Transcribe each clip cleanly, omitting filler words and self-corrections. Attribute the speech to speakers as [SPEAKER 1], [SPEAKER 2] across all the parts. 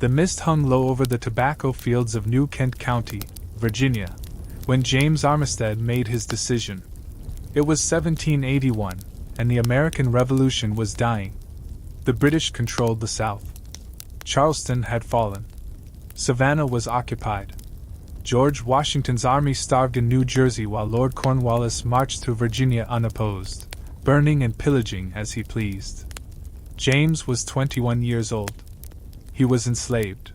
[SPEAKER 1] The mist hung low over the tobacco fields of New Kent County, Virginia, when James Armistead made his decision. It was 1781, and the American Revolution was dying. The British controlled the South. Charleston had fallen. Savannah was occupied. George Washington's army starved in New Jersey while Lord Cornwallis marched through Virginia unopposed, burning and pillaging as he pleased. James was 21 years old. He was enslaved.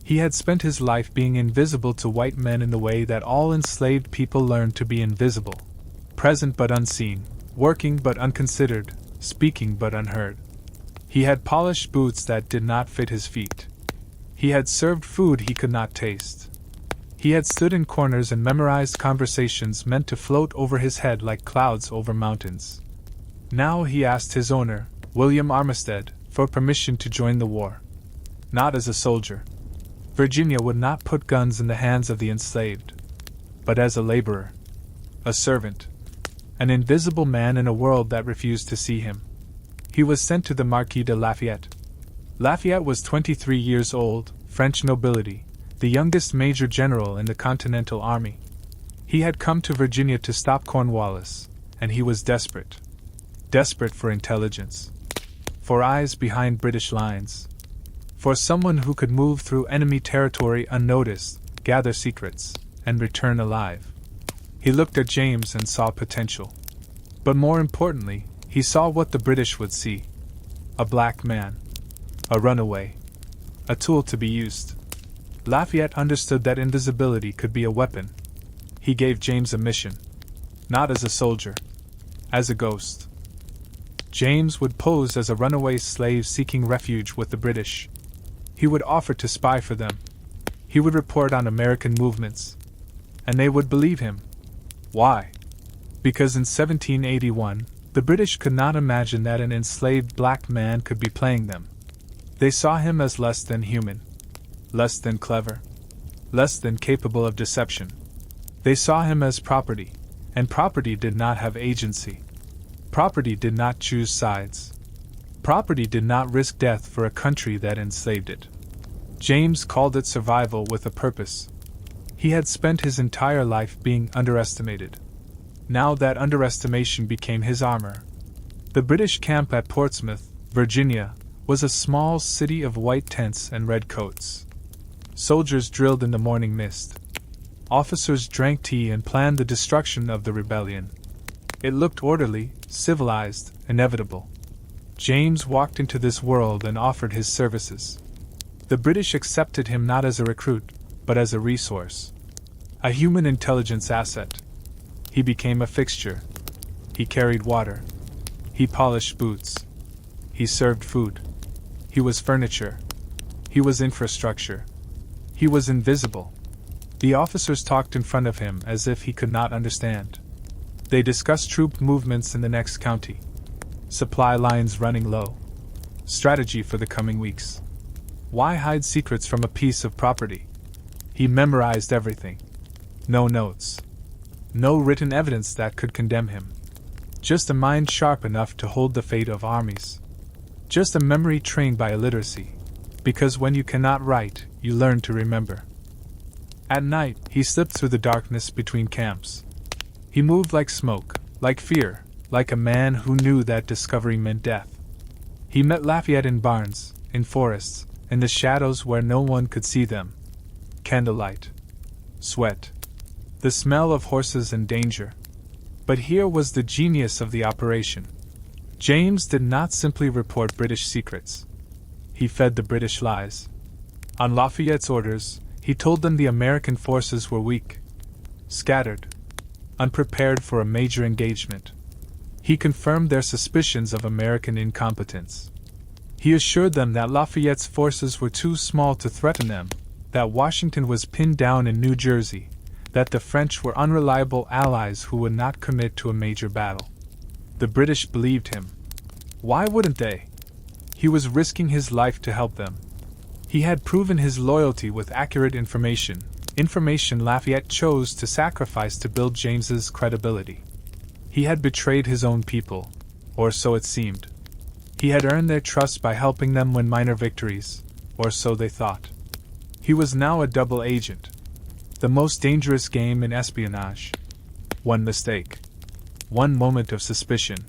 [SPEAKER 1] He had spent his life being invisible to white men in the way that all enslaved people learn to be invisible. Present but unseen, working but unconsidered, speaking but unheard. He had polished boots that did not fit his feet. He had served food he could not taste. He had stood in corners and memorized conversations meant to float over his head like clouds over mountains. Now he asked his owner, William Armistead, for permission to join the war. Not as a soldier. Virginia would not put guns in the hands of the enslaved. But as a laborer. A servant. An invisible man in a world that refused to see him. He was sent to the Marquis de Lafayette. Lafayette was 23 years old, French nobility, the youngest major general in the Continental Army. He had come to Virginia to stop Cornwallis, and he was desperate. Desperate for intelligence. For eyes behind British lines. For someone who could move through enemy territory unnoticed, gather secrets, and return alive. He looked at James and saw potential. But more importantly, he saw what the British would see. A black man. A runaway. A tool to be used. Lafayette understood that invisibility could be a weapon. He gave James a mission. Not as a soldier. As a ghost. James would pose as a runaway slave seeking refuge with the British. He would offer to spy for them. He would report on American movements. And they would believe him. Why? Because in 1781, the British could not imagine that an enslaved black man could be playing them. They saw him as less than human. Less than clever. Less than capable of deception. They saw him as property, and property did not have agency. Property did not choose sides. Property did not risk death for a country that enslaved it. James called it survival with a purpose. He had spent his entire life being underestimated. Now that underestimation became his armor. The British camp at Portsmouth, Virginia, was a small city of white tents and red coats. Soldiers drilled in the morning mist. Officers drank tea and planned the destruction of the rebellion. It looked orderly, civilized, inevitable. James walked into this world and offered his services. The British accepted him not as a recruit, but as a resource. A human intelligence asset. He became a fixture. He carried water. He polished boots. He served food. He was furniture. He was infrastructure. He was invisible. The officers talked in front of him as if he could not understand. They discussed troop movements in the next county. Supply lines running low. Strategy for the coming weeks. Why hide secrets from a piece of property? He memorized everything. No notes. No written evidence that could condemn him. Just a mind sharp enough to hold the fate of armies. Just a memory trained by illiteracy. Because when you cannot write, you learn to remember. At night, he slipped through the darkness between camps. He moved like smoke, like fear, like a man who knew that discovery meant death. He met Lafayette in barns, in forests, in the shadows where no one could see them. Candlelight. Sweat. The smell of horses and danger. But here was the genius of the operation. James did not simply report British secrets. He fed the British lies. On Lafayette's orders, he told them the American forces were weak, scattered, unprepared for a major engagement. He confirmed their suspicions of American incompetence. He assured them that Lafayette's forces were too small to threaten them, that Washington was pinned down in New Jersey, that the French were unreliable allies who would not commit to a major battle. The British believed him. Why wouldn't they? He was risking his life to help them. He had proven his loyalty with accurate information Lafayette chose to sacrifice to build James's credibility. He had betrayed his own people, or so it seemed. He had earned their trust by helping them win minor victories, or so they thought. He was now a double agent. The most dangerous game in espionage. One mistake. One moment of suspicion.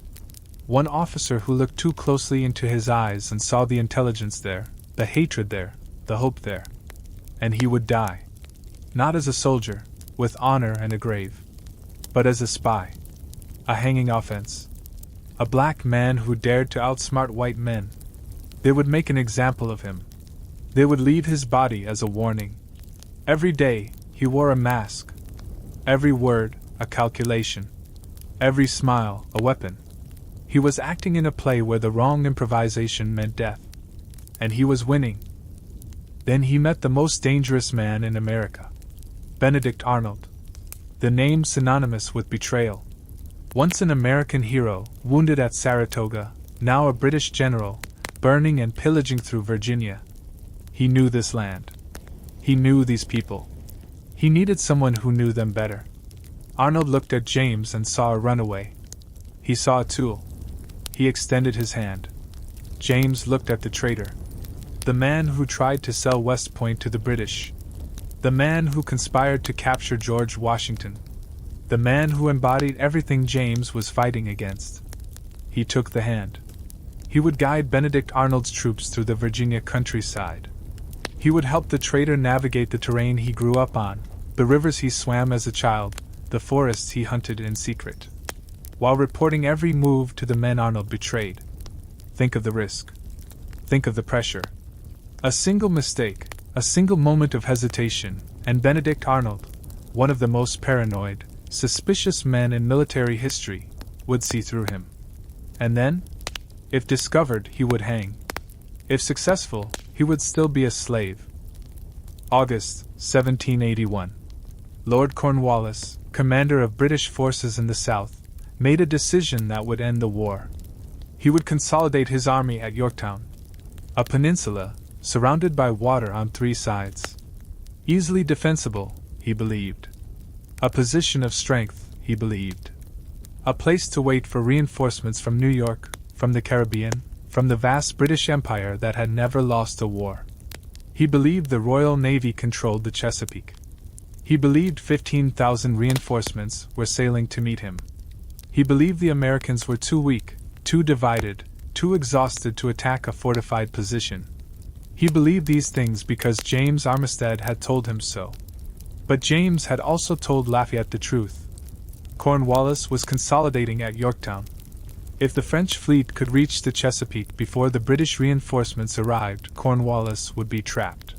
[SPEAKER 1] One officer who looked too closely into his eyes and saw the intelligence there, the hatred there, the hope there. And he would die. Not as a soldier, with honor and a grave, but as a spy. A hanging offense. A black man who dared to outsmart white men. They would make an example of him. They would leave his body as a warning. Every day, he wore a mask. Every word, a calculation. Every smile, a weapon. He was acting in a play where the wrong improvisation meant death. And he was winning. Then he met the most dangerous man in America. Benedict Arnold. The name synonymous with betrayal. Once an American hero, wounded at Saratoga, now a British general, burning and pillaging through Virginia. He knew this land. He knew these people. He needed someone who knew them better. Arnold looked at James and saw a runaway. He saw a tool. He extended his hand. James looked at the traitor. The man who tried to sell West Point to the British. The man who conspired to capture George Washington. The man who embodied everything James was fighting against. He took the hand. He would guide Benedict Arnold's troops through the Virginia countryside. He would help the traitor navigate the terrain he grew up on, the rivers he swam as a child, the forests he hunted in secret, while reporting every move to the men Arnold betrayed. Think of the risk. Think of the pressure. A single mistake, a single moment of hesitation, and Benedict Arnold, one of the most paranoid, suspicious men in military history, would see through him. And then, if discovered, he would hang. If successful, he would still be a slave. August 1781. Lord Cornwallis, commander of British forces in the south, made a decision that would end the war. He would consolidate his army at Yorktown, a peninsula surrounded by water on three sides. Easily defensible, he believed. A position of strength, he believed. A place to wait for reinforcements from New York, from the Caribbean, from the vast British Empire that had never lost a war. He believed the Royal Navy controlled the Chesapeake. He believed 15,000 reinforcements were sailing to meet him. He believed the Americans were too weak, too divided, too exhausted to attack a fortified position. He believed these things because James Armistead had told him so. But James had also told Lafayette the truth. Cornwallis was consolidating at Yorktown. If the French fleet could reach the Chesapeake before the British reinforcements arrived, Cornwallis would be trapped.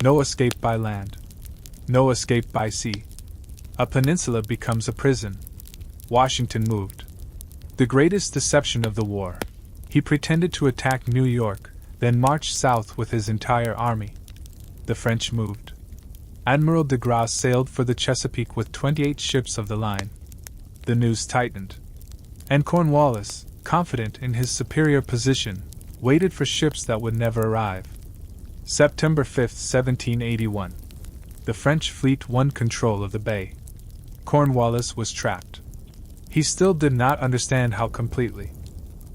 [SPEAKER 1] No escape by land. No escape by sea. A peninsula becomes a prison. Washington moved. The greatest deception of the war. He pretended to attack New York, then marched south with his entire army. The French moved. Admiral de Grasse sailed for the Chesapeake with 28 ships of the line. The news tightened. And Cornwallis, confident in his superior position, waited for ships that would never arrive. September 5, 1781. The French fleet won control of the bay. Cornwallis was trapped. He still did not understand how completely.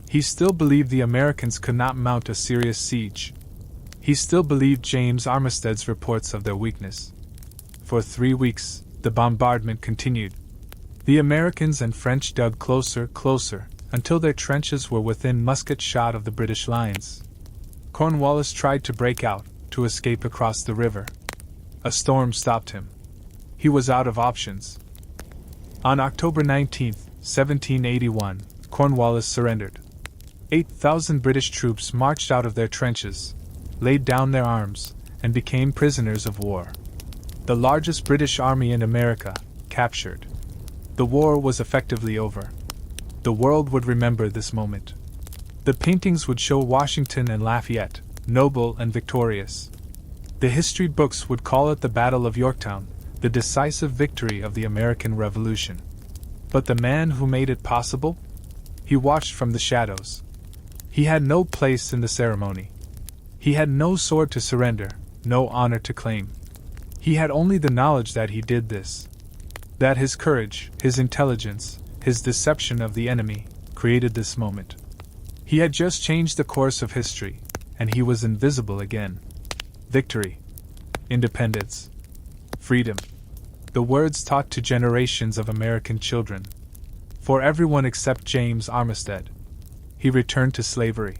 [SPEAKER 1] He still believed the Americans could not mount a serious siege. He still believed James Armistead's reports of their weakness. For 3 weeks, the bombardment continued. The Americans and French dug closer, until their trenches were within musket shot of the British lines. Cornwallis tried to break out, to escape across the river. A storm stopped him. He was out of options. On October 19, 1781, Cornwallis surrendered. 8,000 British troops marched out of their trenches, laid down their arms, and became prisoners of war. The largest British army in America, captured. The war was effectively over. The world would remember this moment. The paintings would show Washington and Lafayette, noble and victorious. The history books would call it the Battle of Yorktown, the decisive victory of the American Revolution. But the man who made it possible? He watched from the shadows. He had no place in the ceremony. He had no sword to surrender, no honor to claim. He had only the knowledge that he did this. That his courage, his intelligence, his deception of the enemy, created this moment. He had just changed the course of history, and he was invisible again. victory, independence, freedom. The words taught to generations of American children. For everyone except James Armistead. He returned to slavery.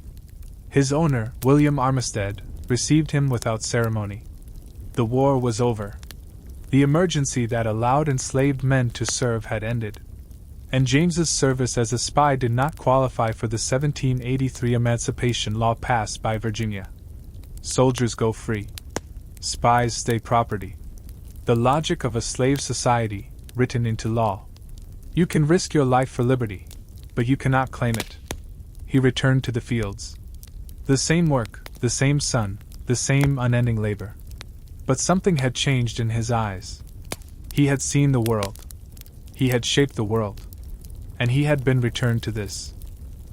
[SPEAKER 1] His owner, William Armistead, received him without ceremony. The war was over. The emergency that allowed enslaved men to serve had ended. And James's service as a spy did not qualify for the 1783 emancipation law passed by Virginia. Soldiers go free. Spies stay property. The logic of a slave society, written into law. You can risk your life for liberty, but you cannot claim it. He returned to the fields. The same work, the same sun, the same unending labor. But something had changed in his eyes. He had seen the world. He had shaped the world. And he had been returned to this.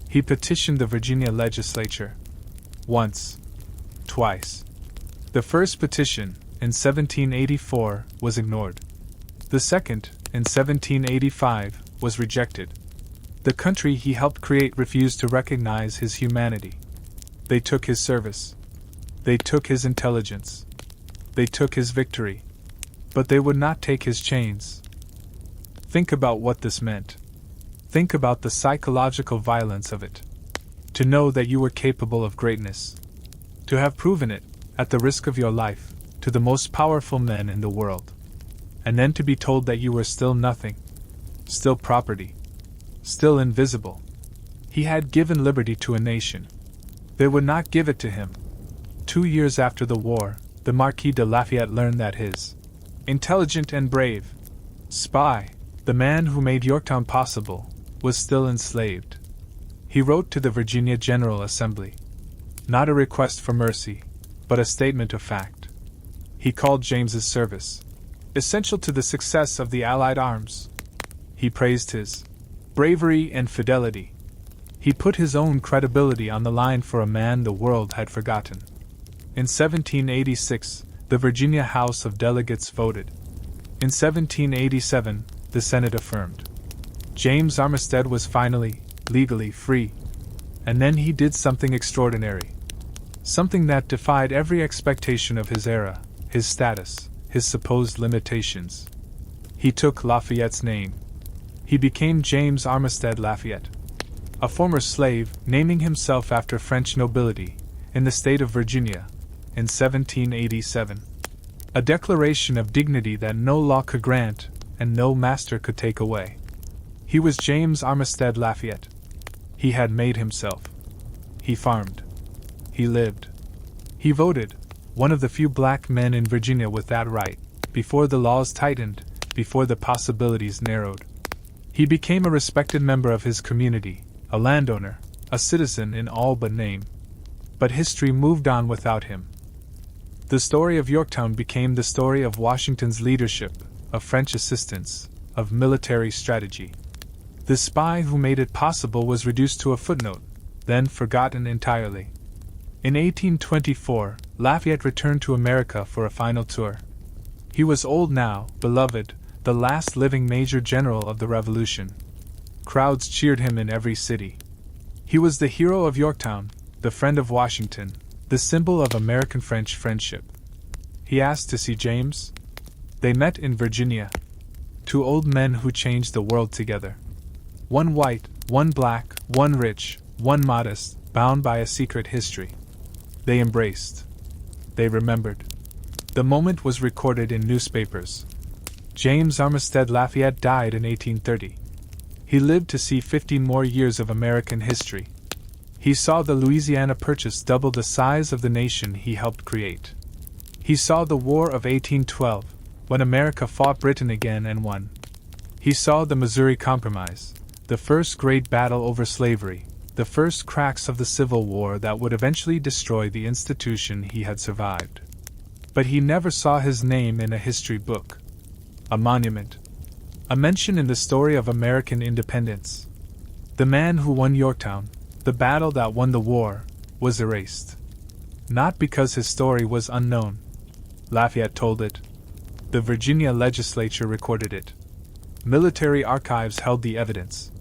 [SPEAKER 1] He petitioned the Virginia legislature. Once. Twice. The first petition, in 1784, was ignored. The second, in 1785, was rejected. The country he helped create refused to recognize his humanity. They took his service. They took his intelligence. They took his victory. But they would not take his chains. Think about what this meant. Think about the psychological violence of it. To know that you were capable of greatness. To have proven it, at the risk of your life, to the most powerful men in the world. And then to be told that you were still nothing. Still property. Still invisible. He had given liberty to a nation. They would not give it to him. 2 years after the war, the Marquis de Lafayette learned that his intelligent and brave spy, the man who made Yorktown possible, was still enslaved. He wrote to the Virginia General Assembly. Not a request for mercy, but a statement of fact. He called James's service essential to the success of the Allied arms. He praised his bravery and fidelity. He put his own credibility on the line for a man the world had forgotten. In 1786, the Virginia House of Delegates voted. In 1787, the Senate affirmed. James Armistead was finally, legally free. And then he did something extraordinary. Something that defied every expectation of his era, his status, his supposed limitations. He took Lafayette's name. He became James Armistead Lafayette, a former slave, naming himself after French nobility, in the state of Virginia, in 1787. A declaration of dignity that no law could grant, and no master could take away. He was James Armistead Lafayette. He had made himself. He farmed. He lived. He voted, one of the few black men in Virginia with that right, before the laws tightened, before the possibilities narrowed. He became a respected member of his community, a landowner, a citizen in all but name. But history moved on without him. The story of Yorktown became the story of Washington's leadership, of French assistance, of military strategy. The spy who made it possible was reduced to a footnote, then forgotten entirely. In 1824, Lafayette returned to America for a final tour. He was old now, beloved, the last living major general of the Revolution. Crowds cheered him in every city. He was the hero of Yorktown, the friend of Washington, the symbol of American-French friendship. He asked to see James. They met in Virginia. Two old men who changed the world together. One white, one black, one rich, one modest, bound by a secret history. They embraced. They remembered. The moment was recorded in newspapers. James Armistead Lafayette died in 1830. He lived to see 50 more years of American history. He saw the Louisiana Purchase double the size of the nation he helped create. He saw the War of 1812, when America fought Britain again and won. He saw the Missouri Compromise, the first great battle over slavery, the first cracks of the Civil War that would eventually destroy the institution he had survived. But he never saw his name in a history book. A monument. A mention in the story of American independence. The man who won Yorktown, the battle that won the war, was erased. Not because his story was unknown. Lafayette told it. The Virginia legislature recorded it. Military archives held the evidence.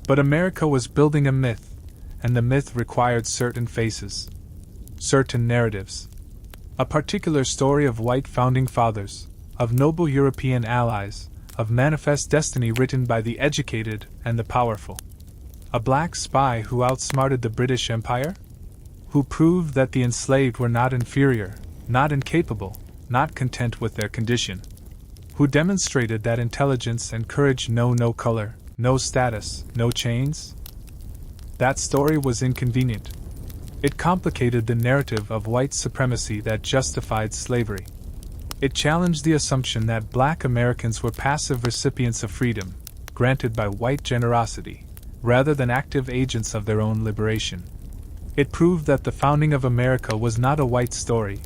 [SPEAKER 1] But America was building a myth, and the myth required certain faces. Certain narratives. A particular story of white founding fathers, of noble European allies, of manifest destiny written by the educated and the powerful. A black spy who outsmarted the British Empire? Who proved that the enslaved were not inferior, not incapable, not content with their condition. Who demonstrated that intelligence and courage know no color, no status, no chains? That story was inconvenient. It complicated the narrative of white supremacy that justified slavery. It challenged the assumption that black Americans were passive recipients of freedom, granted by white generosity, rather than active agents of their own liberation. It proved that the founding of America was not a white story,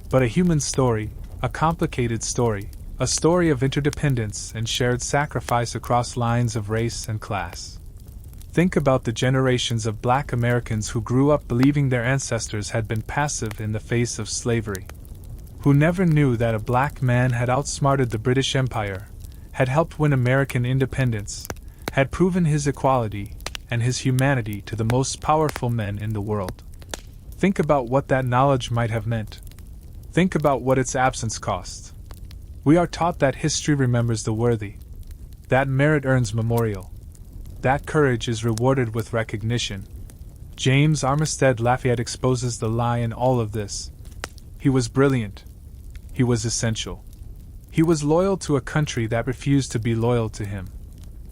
[SPEAKER 1] but a human story, a complicated story, a story of interdependence and shared sacrifice across lines of race and class. Think about the generations of black Americans who grew up believing their ancestors had been passive in the face of slavery. Who never knew that a black man had outsmarted the British Empire, had helped win American independence, had proven his equality and his humanity to the most powerful men in the world. Think about what that knowledge might have meant. Think about what its absence cost. We are taught that history remembers the worthy, that merit earns memorial, that courage is rewarded with recognition. James Armistead Lafayette exposes the lie in all of this. He was brilliant. He was essential. He was loyal to a country that refused to be loyal to him.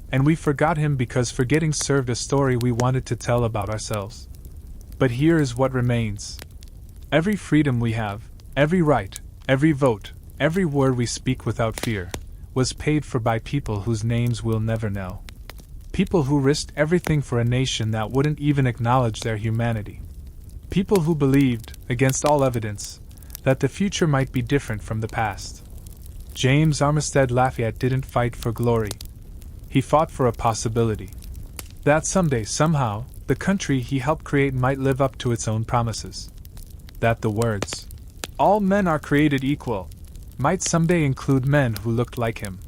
[SPEAKER 1] And we forgot him because forgetting served a story we wanted to tell about ourselves. But here is what remains. Every freedom we have, every right, every vote, every word we speak without fear, was paid for by people whose names we'll never know. People who risked everything for a nation that wouldn't even acknowledge their humanity. People who believed, against all evidence, that the future might be different from the past. James Armistead Lafayette didn't fight for glory. He fought for a possibility. That someday, somehow, the country he helped create might live up to its own promises. That the words, "All men are created equal," might someday include men who looked like him.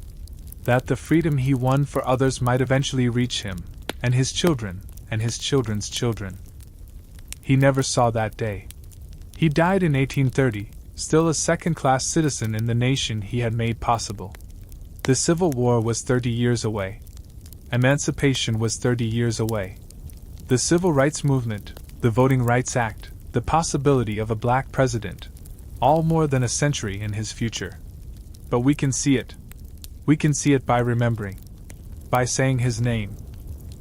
[SPEAKER 1] That the freedom he won for others might eventually reach him, and his children, and his children's children. He never saw that day. He died in 1830, still a second-class citizen in the nation he had made possible. The Civil War was 30 years away. Emancipation was 30 years away. The Civil Rights Movement, the Voting Rights Act, the possibility of a black president, all more than a century in his future. But we can see it. We can see it by remembering, by saying his name,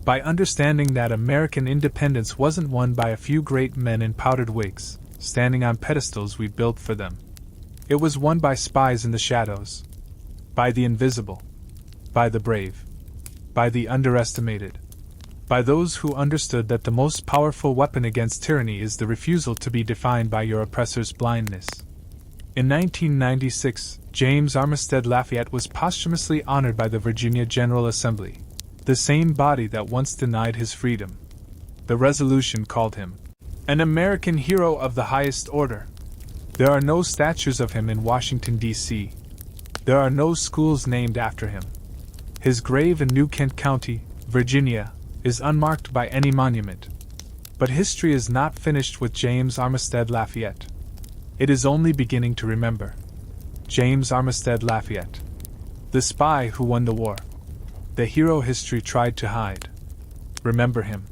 [SPEAKER 1] by understanding that American independence wasn't won by a few great men in powdered wigs, standing on pedestals we built for them. It was won by spies in the shadows, by the invisible, by the brave, by the underestimated, by those who understood that the most powerful weapon against tyranny is the refusal to be defined by your oppressor's blindness. In 1996, James Armistead Lafayette was posthumously honored by the Virginia General Assembly, the same body that once denied his freedom. The resolution called him an American hero of the highest order. There are no statues of him in Washington, D.C. There are no schools named after him. His grave in New Kent County, Virginia, is unmarked by any monument. But history is not finished with James Armistead Lafayette. It is only beginning to remember. James Armistead Lafayette, the spy who won the war, the hero history tried to hide. Remember him.